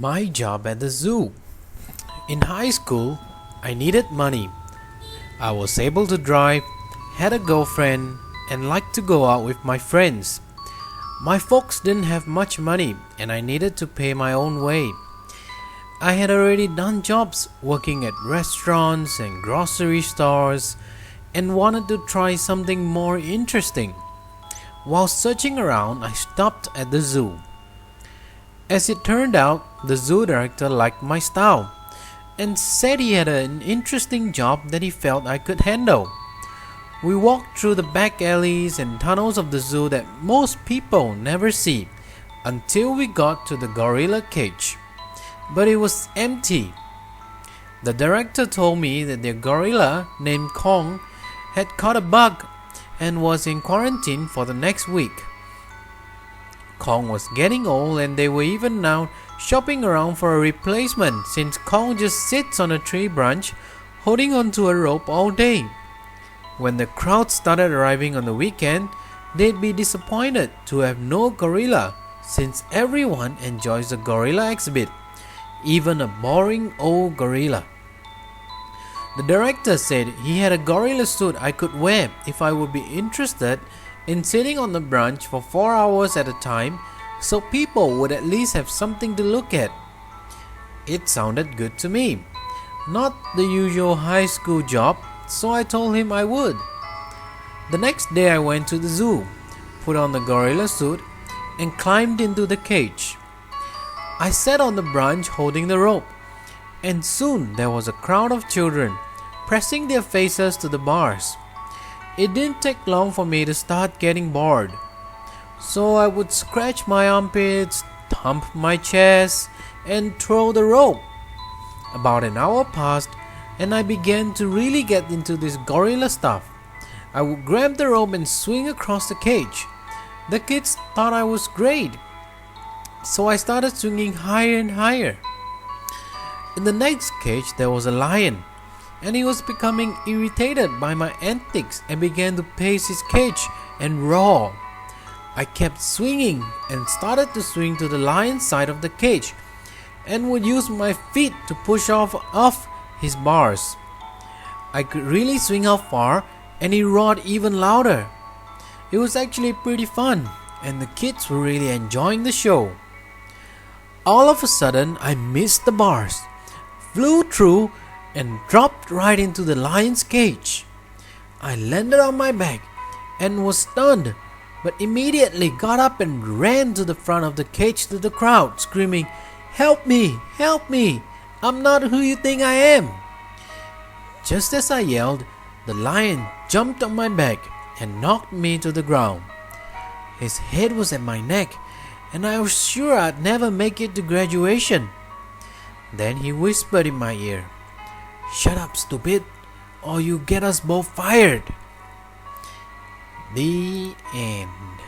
My job at the zoo. In high school, I needed money. I was able to drive, had a girlfriend, and liked to go out with my friends. My folks didn't have much money, and I needed to pay my own way. I had already done jobs working at restaurants and grocery stores and wanted to try something more interesting. While searching around, I stopped at the zoo. As it turned out, the zoo director liked my style and said he had an interesting job that he felt I could handle. We walked through the back alleys and tunnels of the zoo that most people never see until we got to the gorilla cage. But it was empty. The director told me that their gorilla named Kong had caught a bug and was in quarantine for the next week. Kong was getting old and they were even now shopping around for a replacement since Kong just sits on a tree branch holding onto a rope all day. When the crowd started arriving on the weekend, they'd be disappointed to have no gorilla since everyone enjoys the gorilla exhibit, even a boring old gorilla. The director said he had a gorilla suit I could wear if I would be interested in sitting on the branch for 4 hours at a time so people would at least have something to look at. It sounded good to me. Not the usual high school job, so I told him I would. The next day I went to the zoo, put on the gorilla suit, and climbed into the cage. I sat on the branch holding the rope, and soon there was a crowd of children pressing their faces to the bars. It didn't take long for me to start getting bored. So I would scratch my armpits, thump my chest, and twirl the rope. About an hour passed, and I began to really get into this gorilla stuff. I would grab the rope and swing across the cage. The kids thought I was great, so I started swinging higher and higher. In the next cage there was a lion, and he was becoming irritated by my antics and began to pace his cage and roar. I kept swinging and started to swing to the lion's side of the cage and would use my feet to push off his bars. I could really swing out far and he roared even louder. It was actually pretty fun and the kids were really enjoying the show. All of a sudden I missed the bars, flew through and dropped right into the lion's cage. I landed on my back and was stunned, but immediately got up and ran to the front of the cage to the crowd, screaming, "Help me! Help me! I'm not who you think I am!" Just as I yelled, the lion jumped on my back and knocked me to the ground. His head was at my neck, and I was sure I'd never make it to graduation. Then he whispered in my ear, "Shut up, stupid, or you get us both fired." The end.